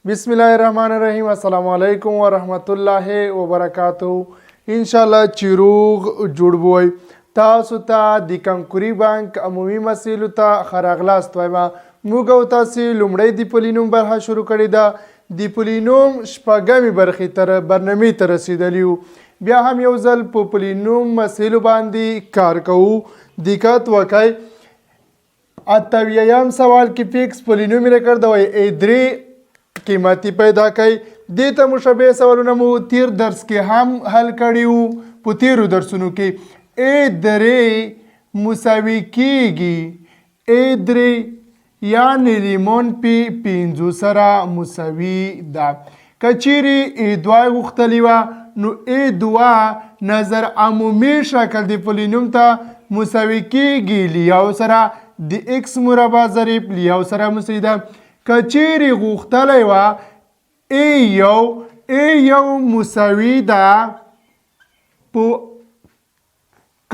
بسم الله الرحمن الرحیم. السلام علیکم ورحمت الله وبرکاته. انشاءالله چې روغ جوړ بوئ. تاسو ته د کنکوري بانک عمومي مسایلو ته ښه راغلاست وایم. موږ او تاسې لومړی د پولینوم برخه شروع کړې ده. د پولینوم شپږمې برخې تر برنامې ته رسېدلي یو. بیا هم یو ځل په پولینوم مسایلو باندې کار کوو. دقت وکئ. اتویم سوال کې فیکس پولینوم ریکارډ وایي درې قیمتي پیدا کوي. دې ته مشابه سوالونه مو تیر درس کې هم حل کړي وو. په تیرو درسونو کې درې مساوي کیږي درې یعنې لیمون پې پنځو سره مساوي ده. که چیرې دوه غوښتلې وه نو دوه نظر عمومي شکل د پولینوم ته مساوي کیږي لیاو سره د ایکس مربع ضریب لیاو سره مساوي ده. که چیرې غوښتلی وه یو مساوي ده. په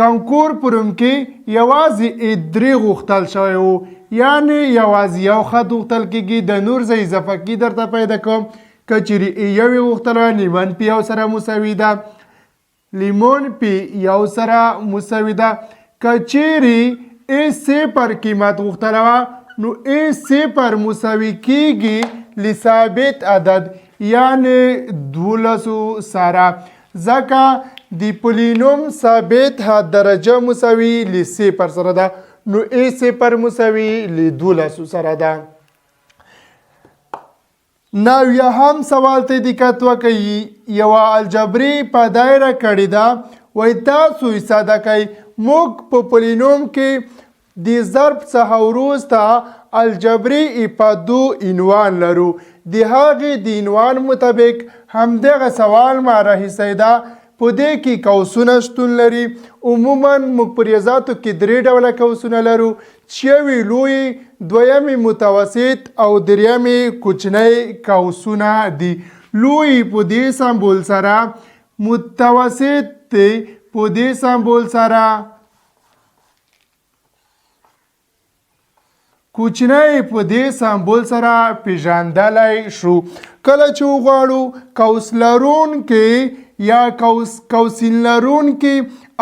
کنکور پروم کې یوازې درې غوښتل شوی و، یعنې یوازې یو خط غوښتل کېږي. د نور زه اضافه کي درته پیدا کوم. که چیرې یو یې غوښتل وه لیمون پې یو سره مساوي ده. لیمون پې یو سره مساوي ده. که چیرې صفر قیمت غوښتله وه نو صفر مساوي کیږي لثابت عدد یعنې 12 سره، ځکه د پولینوم ثابت حد درجه مساوي لصفر سره ده نو صفر مساوي ل12 سره ده. نویم سوال ته دقت وکړئ. یوه الجبري په دایره کړې ده. وایي تاسو یې ساده کړئ. موږ په پولینوم کې د ضرب څخه وروسته الجبري افادو عنوان لرو. د هغې د عنوان مطابق همدغه سوال ما راهیستی ده. په دې کې قوسونه شتون لري. عموما موږ په ریاضاتو کې درې ډوله قوسونه لرو چې یوې لوی، دویمې متوسط او درېیمې کوچنی قوسونه دي. لوی په دې سمبول سره، متوسط په دې سمبول سره، کوچنی په دې سمبول سره پیژندلی شو. کله چې وغواړو قوس لرونکي یا قوسین لرونکي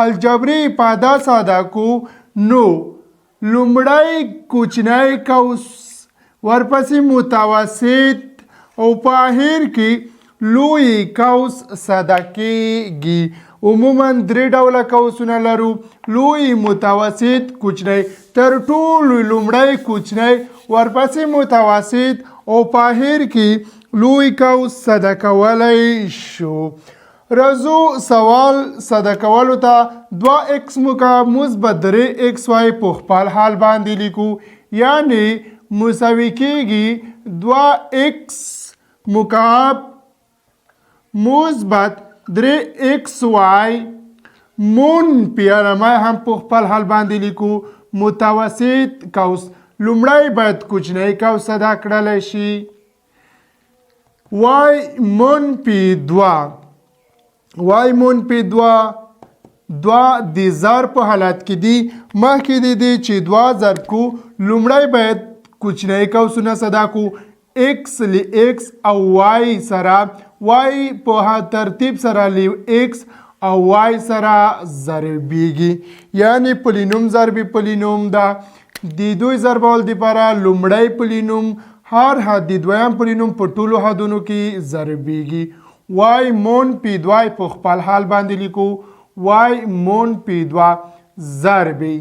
الجبري افاده ساده کو نو لومړی کوچنی قوس، ورپسې متوسط او په اخر کې لوی قوس ساده کیږي. عموما درې ډوله قوسونه لرو: لوی، متوسط، کوچنی. تر ټولو لومړی کوچنی، ورپسې متوسط او په اخر کې لوی قوس ساده کولی شو. راځو سوال ساده کولو ته 2x مکعب مثبت 3x وای په خپل حال باندې لیکو. یعنې مساوي کیږي 2x مکعب مثبت 3xy منفي هم په خپل حال باندې لیکو. متوسط قوس لومړی باید کوچنی قوس ساده کړلی شي. y منفي 2 y منفي 2 د ضرب په حالت کې دي. مخکې د دې چې 2 ضرب کو لومړی باید کوچنی قوسونه ساده کو. x ل x او y سره، y په ترتیب سره ل x او y سره ضربیږي. یعنی پولینوم ضربي پولینوم ده. د دوی ضربول دپاره لومړی پولینوم هر حد د دویم پولینوم په ټولو حدونو کې ضربیږي. y منفي 2 په خپل حال باندې لیکو. y منفي 2 ضربي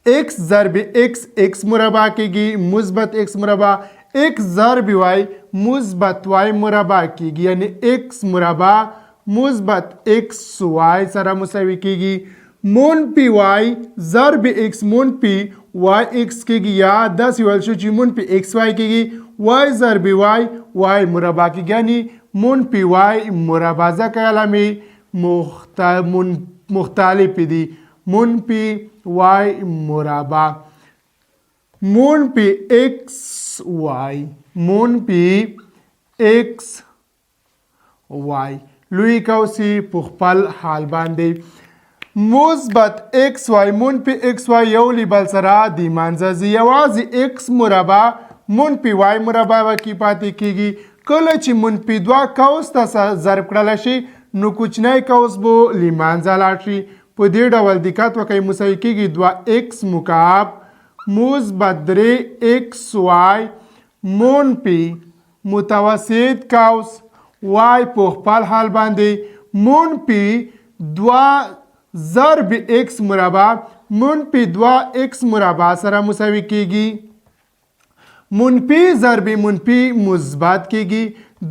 x ضرب x، x مربع کېږي مثبت x مربع. x ضرب y مثبت y مربع کېږي. یعنی x مربع مثبت x y سره مساوي کېږي. منفي y ضرب x منفي y x کېږي. یا داسې ویل شو چې منفي x y کېږي. y ضرب y y مربع کېږي. یعنی منفي y مربع، ځکه علامې مختلفې دي. منفي y مربع، منفي x y، منفي x y. لوی قوسي په خپل حال باندې. مثبت x y منفي x y یو له بل سره د منځه ځي. یوازې x مربع منفي وای مربع کې پاتې کیږي. کله چې منفي 2 قوس ته ضرب کړل شي نو کوچنی قوس به له منځه لاړ شي. په دې ډول دقت وکړئ مساوي کیږي 2x مکعب مثبت 3xy منفي متوسط قوس y په خپل حال باندې منفي 2 ضرب x مربع منفي 2x مربع سره مساوي کیږي. منفي ضرب منفي مثبت کیږي.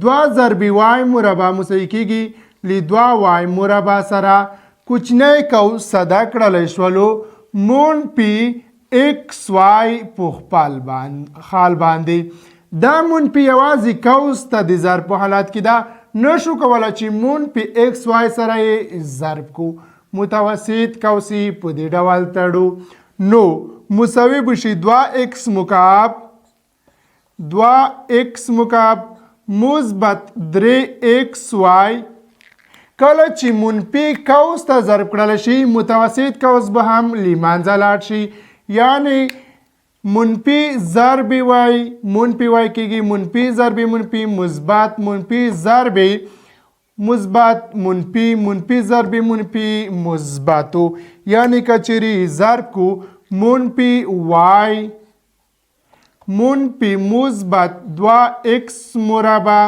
2 ضرب y مربع مساوي کیږي له 2y مربع سره. کوچنی قوس صدا کړلی شولو منفي xy په خپل حال باندې. دا منفي یوازې قوس ته د ضرب په حالت کې ده نشو کولی چې منفي xy سره یې ضرب کو. متوسط قوس په دې ډول تړو نو مساوي بشي 2x مکعب مثبت 3xy. کله چې منفي قوس ته ضرب کړل شي متوسط قوس به هم له منځه لاړ شي. یعنی منفي ضرب وای منفي وای کېږي منفي ضرب منفي مثبت منفي ضرب مثبت منفي منفي ضرب منفي مثبتو. یعنی کچری ضرب کو منفي وای منفي مثبت 2x مربع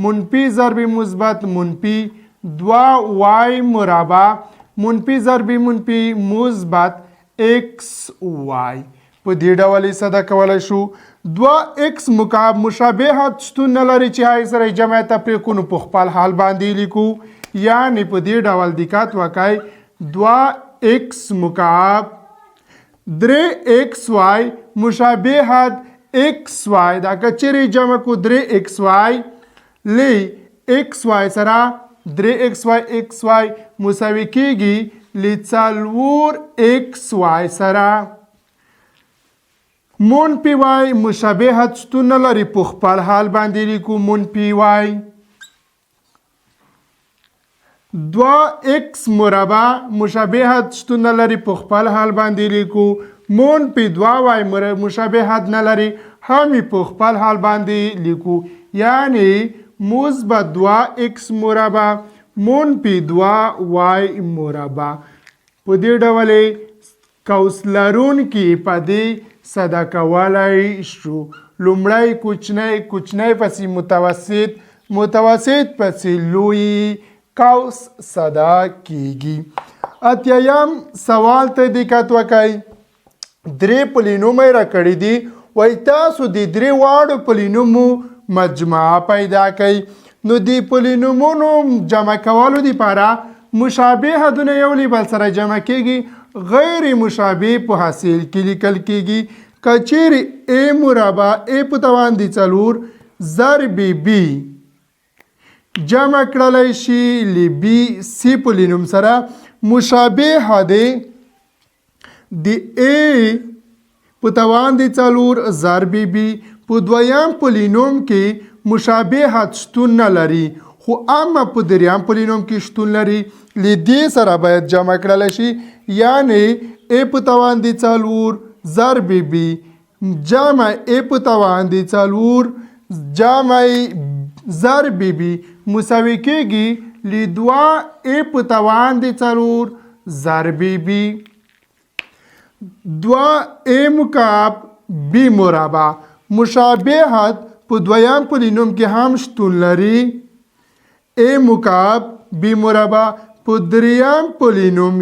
منفي ضرب مثبت منفي 2y مربع منفي ضرب منفي مثبت xy. په دې ډول یې صدا کولی شو. 2x مکعب مشابهت شتون نه لري چې هغې سره یې جمع تفریق کړو نو په خپل حال باندې لیکو. یعنې په دې ډول دقت وکړئ 2x مکعب 3xy مشابهت xy. دا که چیرې جمع کو 3xy لی xy سره 3xy مساوي کیږي له 4xy سره. منفي وای مشابهت شتون نه لري په خپل حال باندې لیکو منفي وای. 2x مربع مشابهت شتون نه لري په خپل حال باندې لیکو منفي 2y مشابهت نه لري هم په خپل حال باندې لیکو. یعنی مثبت 2x مربع منفي 2y مربع. په دې ډول قوس لرونکي پدې صدا کولی شو. لومړی کوچنی پسې متوسط پسې لوی قوس صدا کیږي. اتیایم سوال ته دقت وکړئ. 3 پولینومه راکړي دي وایي تاسو د 3 واړو پولینومو مجموعه پیدا کړئ. نو د پولینومونو جمع کولو دپاره مشابه حدونه یو له بل سره جمع کیږي غیر مشابه په حاصل کې لیکل کیږي. که چیرې a مربع a په توان د 4 ضرب b جمع کړلی شي له b c پولینوم سره مشابه حده د a په توان د 4 ضرب b په دویم پولینوم کې مشابه حد شتون نه لري خو اما په دریم پولینوم کې شتون لري. له دې سره باید جمع کړلی شي. یعنی a په توان د 4 ضرب b جمع a په توان د 4 جمع ضرب b مساوي کېږي له 2a په توان د 4 ضرب b. 2a مکعب b مربع مشابهت په دویم پولینوم کې هم شتون لري. a مکعب b مربع په دریم پولینوم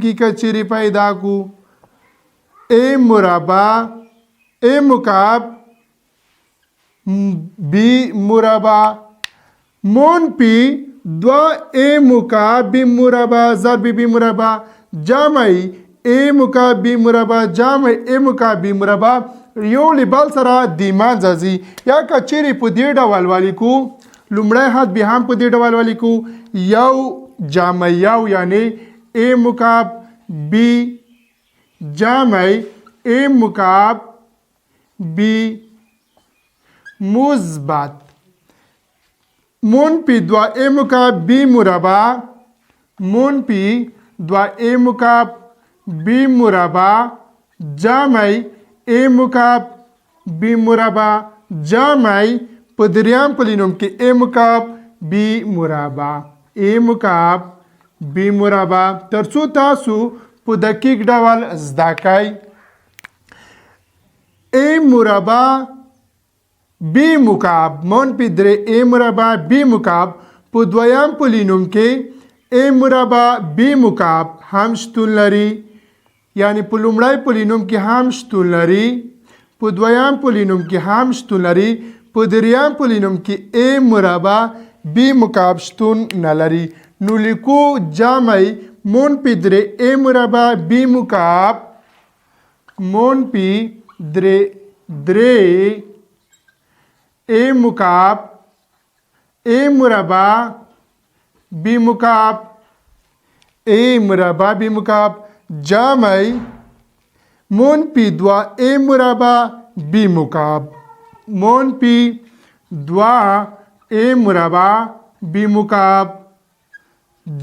کې کچری پیدا کو a مکعب b مربع منفي 2a مکعب b مربع ضرب b مربع جمع a مکعب b مربع جمع a مکعب b مربع یو له بل سره د منځه ځي. یا که چیرې په دې ډول ولیکو لومړی حد بیا هم په دې ډول ولیکو یو جمع یو یعنی a مکعب b جمع a مکعب b مثبت منفي 2a مکعب b مربع منفي 2a مکعب b مربع جمع A مکعب B مربع جمع په دریم پولینوم کې A مکعب B مربع A مکعب B مربع ترڅو تاسو په دقیق ډول زده کړئ A مربع B مکعب منفي 3 A مربع B مکعب په دویم پولینوم کې A مربع B مکعب هم شتون لري یعنی په لومړی پولینوم کې هم شتون لري په دویم پولینوم کې هم شتون لري په دریم پولینوم کې A مربع B مکعب شتون نه لري نو لیکو جمع منفي 3 A مربع B مکعب منفي 3 A مکعب A مربع B مکعب A مربع B مکعب جمع منفي 2 A مربع B مکعب منفي 2 A مربع B مکعب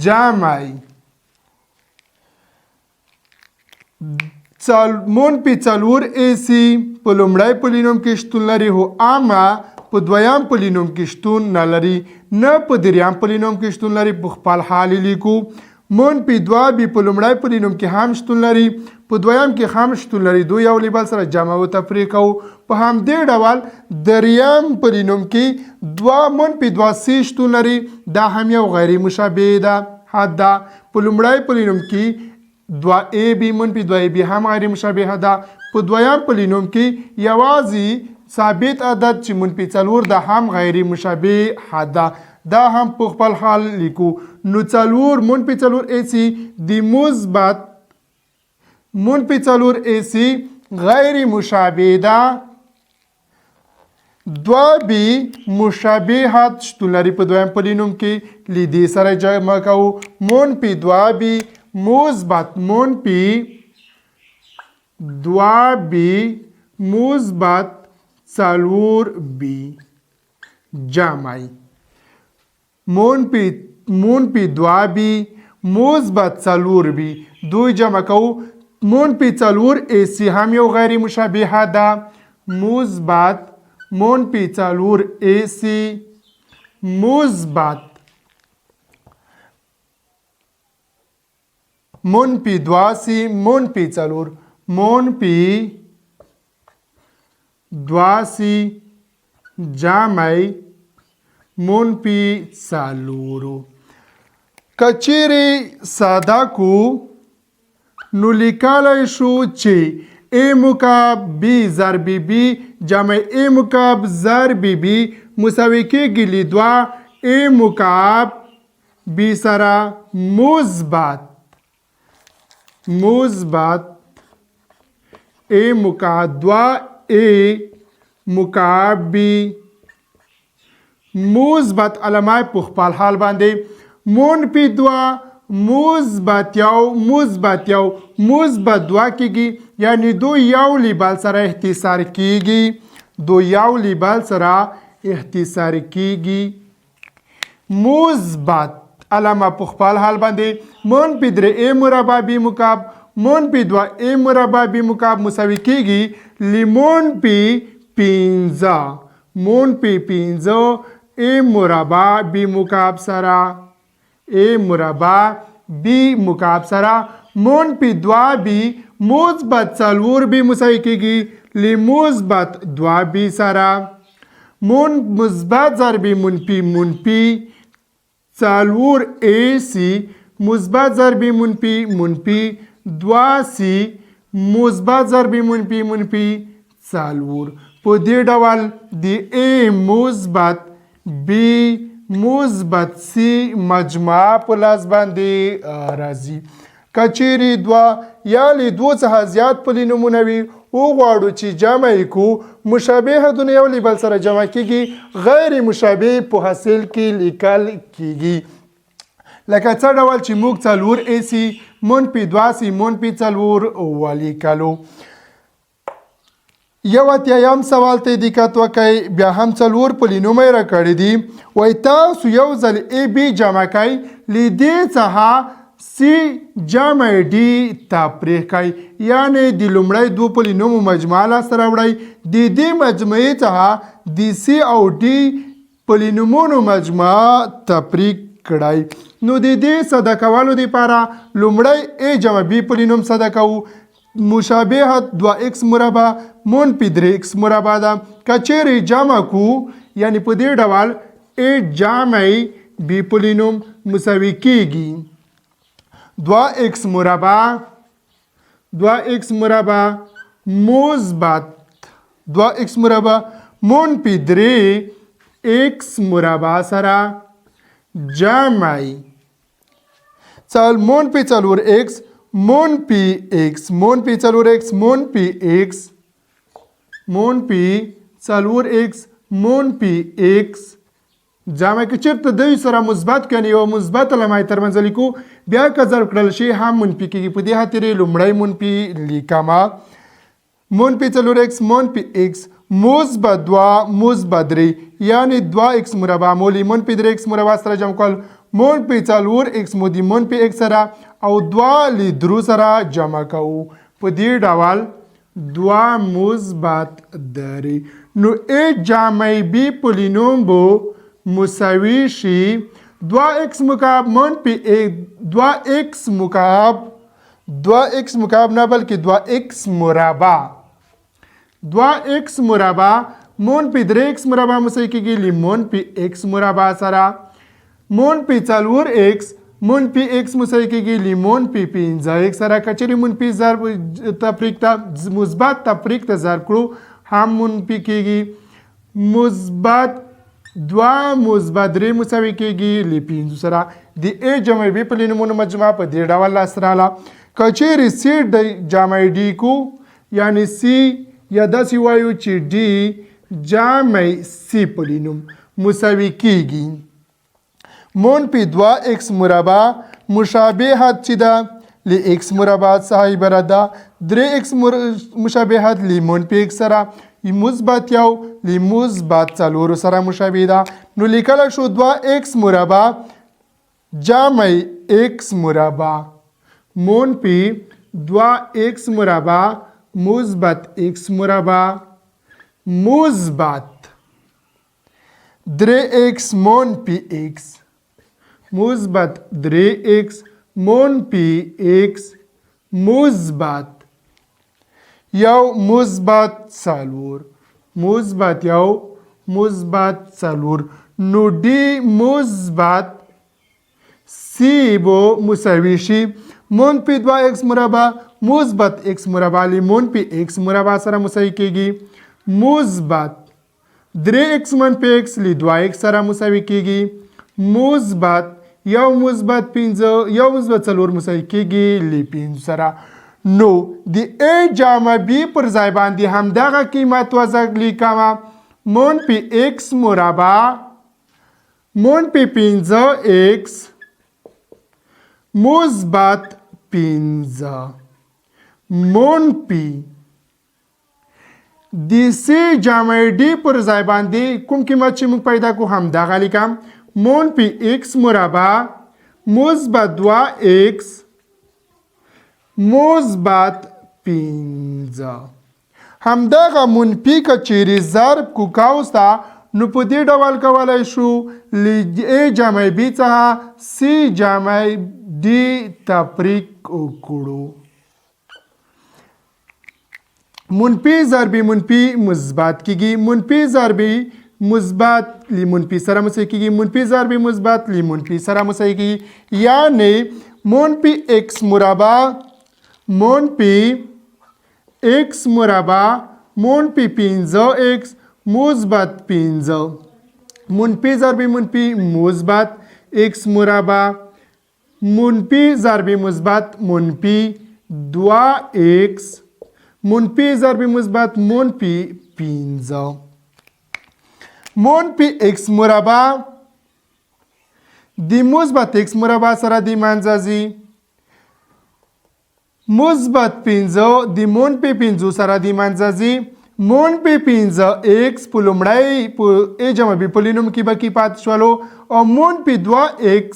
جمع منفي 4 AC په لومړی پولینوم کې شتون لري هو اما په دویم پولینوم کې شتون نه لري نه په دریم پولینوم کې شتون لري په خپل حال لیکو منفي 2 B په لومړی پولینوم کې هم شتون لري په دویم کې هم شتون لري دوی یو له بل سره جمع او تفریق کوو په همدې ډول دریم پولینوم کې 2 منفي 2 C شتون لري دا هم یو غیر مشابه ده حد ده په لومړی پولینوم کې 2AB منفي 2AB هم غیر مشابه ده په دویم پولینوم کې یوازې ثابت عدد چې منفي 4 ده هم غیر مشابه حد ده دا هم په خپل حال لیکو نو 4 منفي 4 AC د مثبت منفي 4 AC غیر مشابه ده 2B مشابهت شتون لري په دویم پولینوم کې لیدې سره جمع کوو منفي 2B مثبت منفي 2B مثبت 4B جمع منفي 2B مثبت 4B دوی جمع کوو منفي 4 AC هم یو غیر مشابه ده مثبت منفي 4 AC مثبت منفي 2C منفي 4 منفي 2C جمع منفي 4 کچيري ساده کو نو لیکلای شو چې A مکعب B ضرب B جمع A مکعب ضرب B مساوي کېږي له 2 A مکعب B سره مثبت A مکعب 2A مکعب B مثبت علامه په خپل حال باندې منفي 2 مثبت یو مثبت 2 کېږي یعنی دو یو لیبل سره اختصار کېږي مثبت علامه په خپل حال باندې منفي 3 A مربع B مکعب منفي 2 A مربع B مکعب مساوي کېږي لمنفي 15 A مربع B مکعب سره A مربع B مکعب سره منفي 2B مثبت 4B مساوي کېږي لمثبت 2B سره مثبت ضرب منفي 4 AC مثبت ضرب منفي 2C مثبت ضرب منفي 4 په دې ډول د A مثبت B مثبت C مجموعه په لاس باندې راځي کچيري 2 یا له 2 څخه زیات پولینومونه وي وغواړو چې جمع کو مشابهتونه یو له بل سره جمع کیږي غیر مشابه په حاصل کې لیکل کیږي لکه څه ډول چې موږ 4 AC منفي 2C منفي 4 ولیکلو یو اتیایم سوال ته دقت وکړئ بیا هم 4 پولینومه را کړی دي وای تاسو یو ځل AB جمع کړئ له دې څخه سی جمع ډي تفریق کوي یعنی د لومړی دوو پولینومو مجموعه لاسته راوړئ د دې مجموعې څخه د سی او ډي پولینومونو مجموعه تفریق کړئ نو د دې ساده کولو دپاره لومړی ا جمع بي پولینوم ساده کوو مشابهت 2x مربع منفي 3x مربع ده که چیرې جمع کو یعنی په دې ډول ا جمع بي پولینوم مساوي کیږي 2x مربع مثبت 2x مربع منفي 3x مربع سره جمعي منفي 4x منفي x منفي 4x منفي x منفي 4x منفي x جامع که چیرته دوی سره مثبت کني یو مثبت علامه ترمنځ لیکو بیا که ضرب کړل شي هم منفي کېږي په دې خاطر لومړی منفي لیکمه منفي 4x منفي x مثبت 2 مثبت 3 یعنی 2x مربع مولی منفي 3x مربع سره جمع کول منفي 4x مودي منفي x سره او 2 لی درو سره جمع کوو په دې ډول 2 مثبت 3 نو ا جمع بي پولینوم بو مساوي شي 2x مکعب منفي 2x مکعب نه بلکې 2x مربع 2x مربع منفي 3x مربع مساوي کېږي لی منفي x مربع سره منفي 4x منفي x مساوي کېږي لی منفي 5x سره که چیرې منفي ضرب تفریق ته مثبت تفریق ته ضرب کړو هم منفي کېږي مثبت 2 مثبت 3 مساوي کېږي لی 5 سره د ا جمع بي پولینومونو مجموعه په دې ډول لاسته راغله که چیرې سی جمع ډي کو یعنی سی یا داسې وایو چې ډي جمع سی پولینوم مساوي کېږي منفي 2x مربع مشابهت چې ده لی x مربع څخه عبارت ده 3x مشابهت لی منفي x سره مثبت یو لی مثبت 4 سره مشابه ده نو لیکل شو 2x مربع جمع x مربع منفي 2x مربع مثبت x مربع مثبت 3x منفي x مثبت 3x منفي x مثبت یو مثبت 4 مثبت یو مثبت 4 نو ډي مثبت سی بو مساوي شي منفي 2x مربع مثبت x مربع لی منفي x مربع سره مساوي کېږي مثبت 3x منفي x لی 2x سره مساوي کېږي مثبت یو مثبت 5 یو مثبت 4 مساوي کېږي لی 5 سره نو د ا جمع بي پر ځای باندې همدغه قیمت وضع لیکمه منفي x مربع منفي 5x مثبت 15 منفي د سی جمع ډي پر ځای باندې کوم قیمت چې موږ پیدا کو همدغه لیکم منفي x مربع مثبت 2x مثبت 15 همدغه منفي که چیرې ضرب کو کاوسته نو په دې ډول کولی شو لی ا جمع بي څخه سی جمع ډي تفریق وکړو منفي ضربي منفي مثبت کېږي منفي ضربي مثبت لی منفي سره مساوي کېږي منفي ضربي مثبت لی منفي سره مساوي کېږي یعنی منفي x مربع منفي x مربع منفي 15x مثبت 15 منفي ضربي منفي مثبت x مربع منفي ضربي مثبت منفي 2x منفي ضربي مثبت منفي 15 منفي x مربع د مثبت x مربع سره د منځه ځي مثبت 15 د منفي 15 سره د منځه ځي منفي 15x په لومړی په ا جمع بي پولینوم کې باقي پاتې شولو او منفي 2x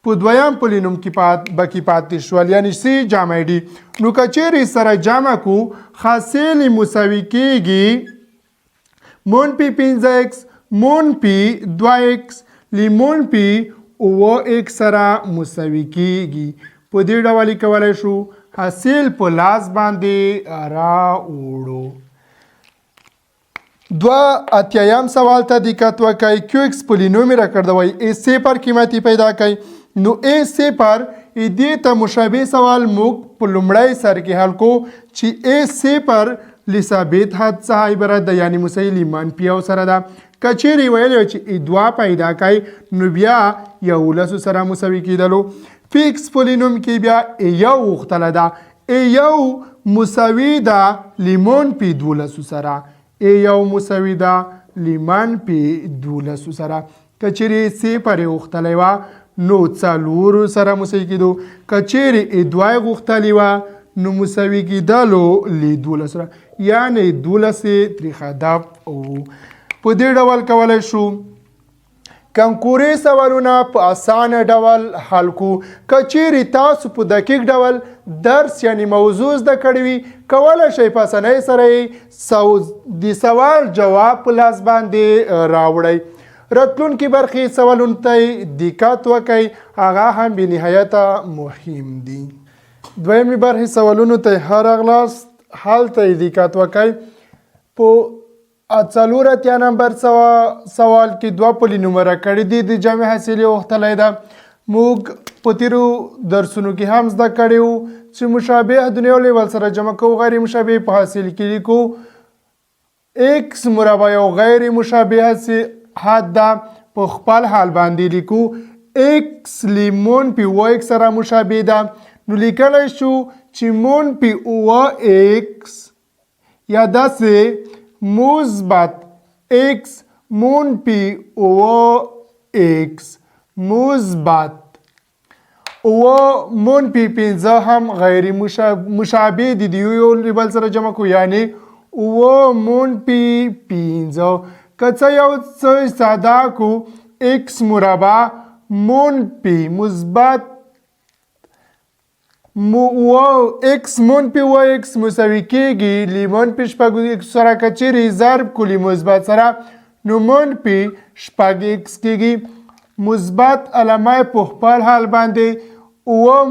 په دویم پولینوم کې بکی پاتې شول یعنی سی جمع ډي نو کچېرې سره جمع کو حاصل مساوي کېږي منفي 5x منفي 2x منفي 9x سره مساوي کېږي. په دې ډول کولی شو حاصل په لاس باندې راوړو. اتیایم سوال ته دقت وکړئ. QX پولینوم راکړدوئ A صفر قیمتي پیدا کړئ نو A صفر دې ته مشابه سوال موږ په لومړی سر کې حل کو چې A صفر له ثابت حد څخه عبارت ده یعنی مساوي له منفي یو سره ده. که چیرې ویلی چې دوه پیدا کړئ نو بیا 11 سره مساوي کېدلو. فیکس پولینوم کې بیا یو غوښتله ده یو مساوي ده له منفي 12 سره یو مساوي ده له منفي 12 سره. که چیرې صفر یې غوښتلی وه نو 4 سره مساوي کېدو. که چیرې دوه یې غوښتلې وه نو مساوي کېدلو له 12 سره یعنې 12 تریخ هدف و. په دې ډول کولی شو کنکوري سوالونه په اسانه ډول حل کو. که چیرې تاسو په دقیق ډول درس یعنی موضوع زده کړی وي کولی شئ په اسانۍ سره د سوال جواب په لاس باندې راوړئ. راتلونکي برخې سوالونو ته دقت وکړئ هغه هم بې نهایته مهم دي. دویمې برخې سوالونو ته هر اغلاست حل ته دقت وکړئ. په 4 نمبر سوال کې دوه پولینوم راکړي دي د جمع حاصل یې غوښتلی ده. موږ په تیرو درسونو کې هم زده کړي وو چې مشابه حدونه یو لیول سره جمع کوو غیر مشابه په حاصل کې لیکو. ایکس مربع یو غیر مشابه حد ده په خپل حال باندې لیکو ایکس لی منفي 9x سره مشابه ده نو لیکلی شو چې منفي 9x یا داسې مثبت x منفي 9x مثبت منفي 15 هم غیر مشابه دي د یو لیبل سره جمع کو یعنی منفي 15. که څه یو څه ساده کو x مربع منفي مثبت x منفي 9x مساوي کېږي له منفي 6x سره. که چیرې ضرب کو له مثبت سره نو منفي 6x کېږي. مثبت علامه په خپل حال باندې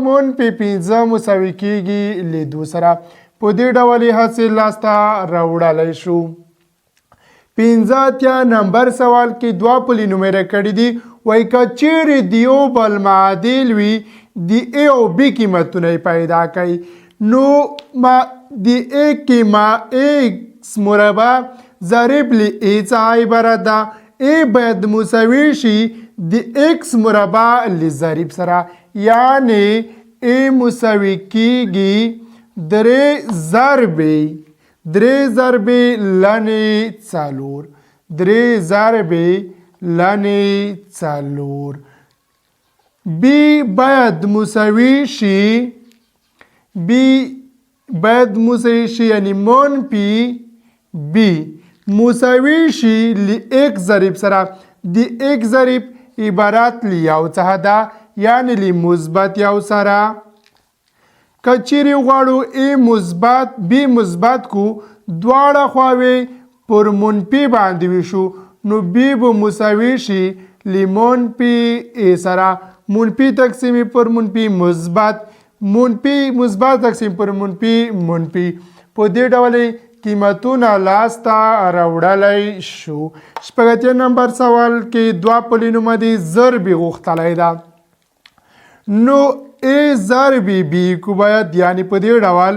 منفي 15 مساوي کېږي له 2 سره. په دې ډول یې حاصل لاسته راوړلی شو. 15 نمبر سوال کې دوه پولینوم راکړي دي. وایي که چیرې د یو بل معادل وي د A او B قیمتونه پیدا کړئ نو د A کې x مربع ضرب له A څخه عبارت ده. A باید مساوي شي د x مربع له ضریب سره یعنی A مساوي کېږي 3 ضربې لنې 4 3 ضربې لنې 4. B باید مساوي شي یعنی منفي B مساوي شي له x ضریب سره. د x ضریب عبارت له یو څخه ده یعنی له مثبت یو سره. که چیرې غواړو A مثبت B مثبت کو دواړه خواوې پر منفي باندې ویشو نو B به مساوي شي له منفي A سره. منفي تقسیم پر منفي مثبت مثبت تقسیم پر منفي. په دې ډول قیمتونه لاسته راوړلی شو. 8 نمبر سوال کې دوه پولینوم دي ضرب غوښتلی ده نو A ضرب B کو باید یعنی په دې ډول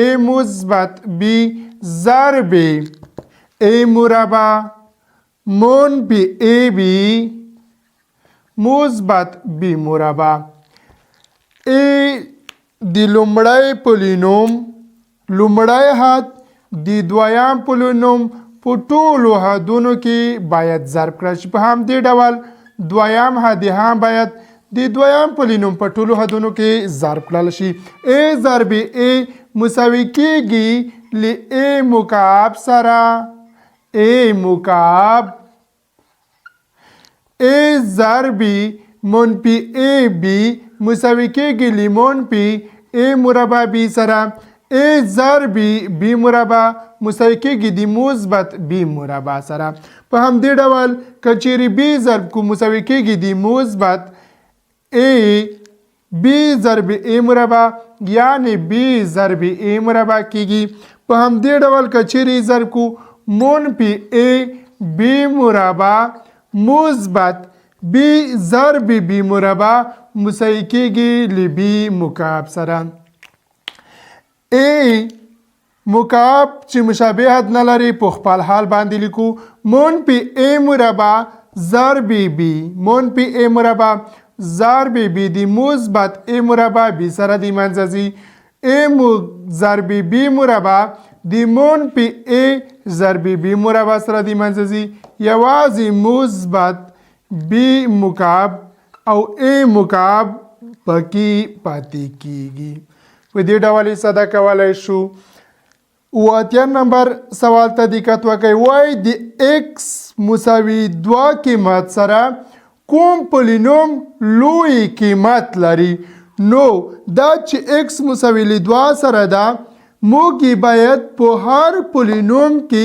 A مثبت B ضرب A مربع منفي AB مثبت B مربع. A د لومړی پولینوم لومړی حد د دویم پولینوم په ټولو حدونو کې باید ضرب کړل شي. په همدې ډول دویم حد هم باید د دویم پولینوم په ټولو حدونو کې ضرب کړل شي. A ضرب A مساوي کېږي له A مکعب سره. A مکعب A ضرب منفي ای بی مساوي کېږي له منفي ای مربع بی سره. ای ضرب بی مربع مساوي کېږي د مثبت بی مربع سره. په همدې ډول که چیرې بی ضرب کو مساوي کېږي د مثبت ای بی ضرب ای مربع یعنی بی ضرب ای مربع کېږي. په همدې ډول که چیرې ضرب کو منفي ای بی مربع مثبت بی ضرب بی مربع مساوي کېږي له بی مکعب سره. ای مکعب چې مشابهت نه لري په خپل حال باندې لیکو. منفي ای مربع ضرب بی منفي ای مربع ضرب بی د مثبت ای مربع بی سره د منځه ځي. ای ضرب بی مربع د منفي ای ضرب بی مربع سره د منځه ځي. یوازې مثبت بی مکعب او ای مکعب پکې پاتې کیږي. په دې ډول یې ساده کولی شو. اووه اتیا نمبر سوال ته دقت وکړئ. وایي د ایکس مساوي 2 قیمت سره کوم پولینوم لوی قیمت لري؟ نو دا چې ایکس مساوي له 2 سره ده موږ باید په هر پولینوم کې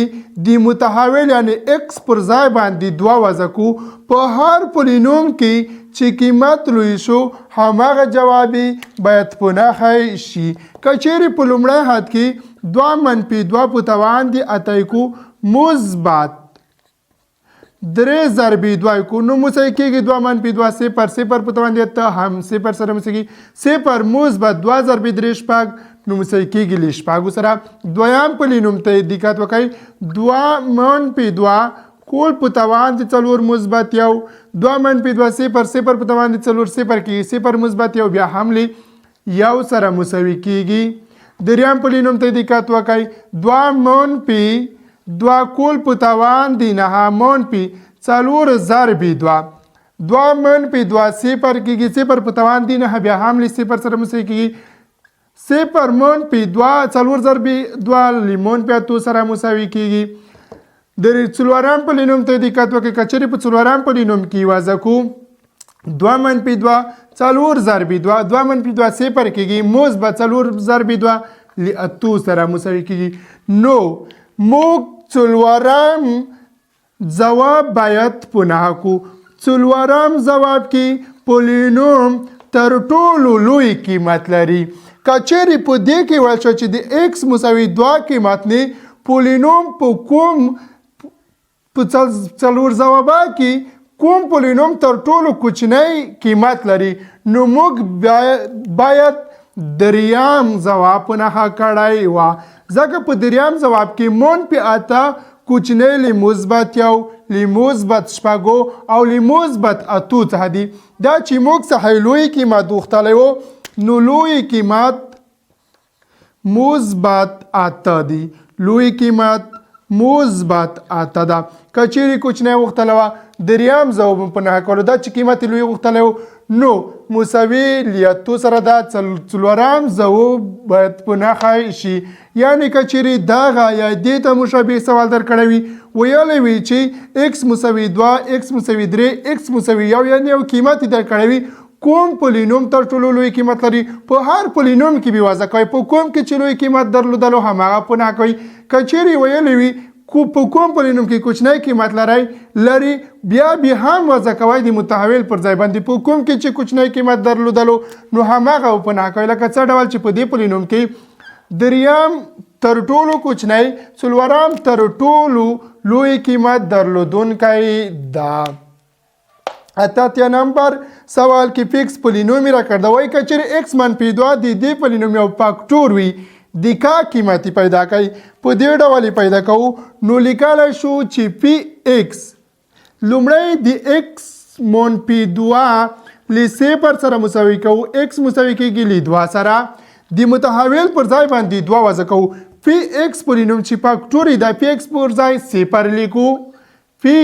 د متحول یعنی ایکس پر ځای باندې 2 وضع کو. په هر پولینوم کې چې قیمت لوی شو هماغه جواب باید په نښه شي. که چیرې په لومړی حد کې 2 منفي 2 په توان دي اتای کو مثبت 3 ضرب 2 کو نو مساوي کېږي 2 منفي 2 صفر صفر په توان دي ته هم صفر سره مساوي صفر مثبت 2 ضرب 3 شپږ نو مساوي کېږي له شپږو سره. دویم پولینوم ته دقت وکړئ. 2 منفي 2 کول په توان دي 4 مثبت 1 2 منفي 2 صفر صفر په توان دي 4 صفر کېږي صفر مثبت 1 بیا هم له 1 سره مساوي کېږي. دریم پولینوم ته دقت وکړئ. 2 منفي 2 کول په توان دي 9 منفي 4 ضرب 2 2 منفي 2 صفر کېږي صفر په توان دي 9 بیا هم له صفر سره مساوي کېږي. صفر منفي 2 4 ضرب 2 له منفي 8 سره مساوي کېږي. د څلورم پولینوم ته دقت وکړئ. که چیرې په څلورم پولینوم کې وضع کو 2 منفي 2 4 ضرب 2 2 منفي 2 صفر کېږي مثبت 4 ضرب 2 له 8 سره مساوي کېږي. نو موږ څلورم ځواب باید په نښه کو. څلورم ځواب کې پولینوم تر ټولو لوی قیمت لري. که چیرې په دې کې ویل شو چې د ایکس مساوي 2 قیمت نه پولینوم په کوم په څلور ځوابه کې کوم پولینوم تر ټولو کوچنی قیمت لري نو موږ باید دریم ځواب په نښه کړی وه. ځکه په دریم ځواب کې منفي 8 کوچنی له مثبت 1 له مثبت 6 او له مثبت 8 څخه دي. دا چې موږ څخه لوی قیمت غوښتلی و نو لوی قیمت مثبت 8 دی. لوی قیمت مثبت 8 ده. که چیرې کوچنی غوښتلی وه دریم ځواب په نښه کولو دا چې قیمت لوی غوښتلی و نو مساوي له 8 سره دا څلورم ځواب باید په نښه شي. یعنې که چیرې دغه یا دې ته مشابه سوال درکړی وي ویلی وي چې ایکس مساوي 2 ایکس مساوي 3 ایکس مساوي 1 یعنې یو قیمت یې درکړی وي کوم پولینوم تر ټولو لوی قیمت لري په هر پولینوم کې به وضع کوئ. په کوم کې چې لوی قیمت درلودلو هماغه په نښه کوئ. که چیرې ویلی وي په کوم پولینوم کې کوچنی قیمت لري بیا هم وضع کوئ د متحول پر ځای باندې. په کوم کې چې کوچنی قیمت درلودلو نو هماغه په نښه کوئ. لکه څه ډول چې په دې پولینوم کې دریم تر ټولو کوچنی څلورم تر ټولو لوی قیمت درلودونکی ده. اتاتیا نمبر سوال کې فیکس پولینوم راکړه. وایي که چیرې ایکس منفي 2 د دې پولینوم یو فاکټور وي د کا قیمت پیدا کوي. په دې ډول پیدا کوو نو لیکلی شو چې پی ایکس لومړی د ایکس منفي 2 له صفر سره مساوي کوو. ایکس مساوي کېږي له 2 سره د متحول پر ځای باندې 2 وضع کوو. پی ایکس پولینوم چې فاکټور دا پی ایکس پر ځای صفر لیکو. پی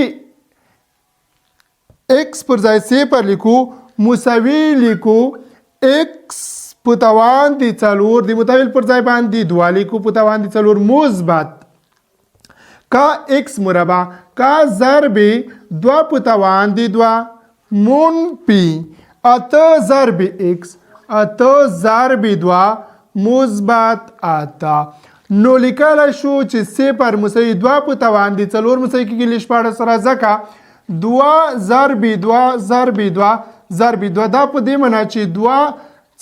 ایکس پر ځای صفر لیکو مساوي لیکو ایکس په توان دي 4 د متحول پر ځای باندې 2 لیکو په توان دي 4 مثبت کا ایکس مربع کا ضرب 2 په توان دي 2 منفی 8 ضرب x 8 ضرب 2 مثبت 8. نو لیکلی شو چې 0 مساوي 2 په توان دي 4 مساوي کېږي له 14 سره ځکه 2 ضرب 2 ضرب 2 ضرب 2 دا په دې معنا چې 2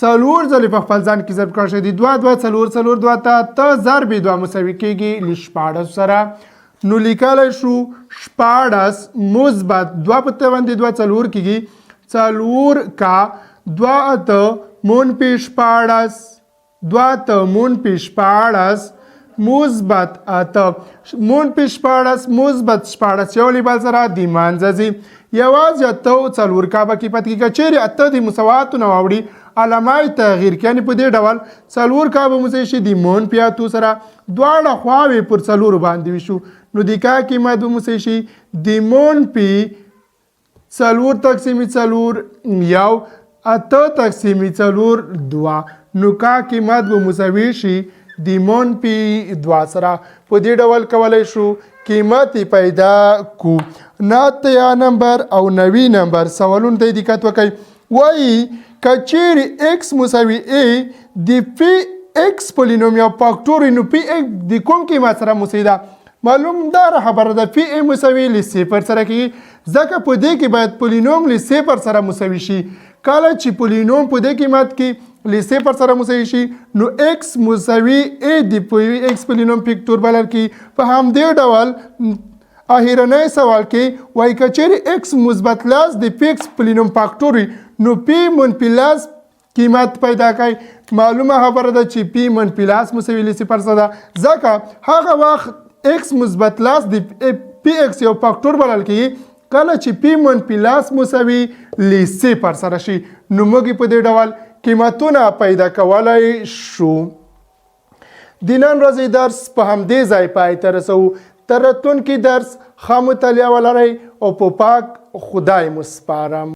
4 ځلې په خپل ځان کې ضرب کړی شوی دی 2 2 4 4 2 ته ضرب 2 مساوي کېږي له 14 سره. نو لیکلی شو 14 مثبت 2 په توان دي 2 4 کېږي 4 کا 2 8 منفي 14 2 ته منفي 14 مثبت 8 منفي 14 مثبت 14 یو له بل سره د منځه ځي یوازې 8 4 کا به کې پاتې کېږي که چیرې 8 د مساواتو نه واوړي علامه تغییر کې یعنې په دې ډول 4 کا به مساوي شي د منفي 8 سره دواړه خواوې پر 4 باندې وشو نو د کا قیمت به مساوي شي د منفي 4 تقسیم 4 یو 8 تقسیم 4 2 نو کا قیمت به مساوي شي د منفي 2 سره. په دې ډول کولی شو قیمت پیدا کو. ناتیا نمبر او 90 نمبر سوالونو ته دقت وکړئ وایي که چیرې x مساوي a د پی x پولینوم یا فاکتور نو پی د کوم قیمت سره مساوي ده معلوم داره خبره ده پی ا مساوي له 0 سره کېږي ځکه په دې کې باید پولینوم له 0 سره مساوي شي. کله چې پولینوم په دې قیمت کې له 0 سره مساوي شي نو x مساوي a د x پولینوم فاکتور بلل کېږي. په همدې ډول اخرنی سوال کې وایي که چیرې x مثبت لاس د پی x پولینوم فاکتور وي نو پی منفي لاس قیمت پیدا کړئ. معلومه خبره ده چې پی منفي لاس مساوي له 0 سره ده ځکه هغه وخت x مثبت لاس د پی x یو فاکتور بلل کېږي کله چې پی منفي لاس مساوي له 0 سره شي نو موږ په دې ډول قیمتونه پیدا کولی شو. د نن ورځې درس په همدې ځای پای ته رسوو. تر راتلونکي درس ښه مطالعه ولرئ او په پاک خدای مو سپارم.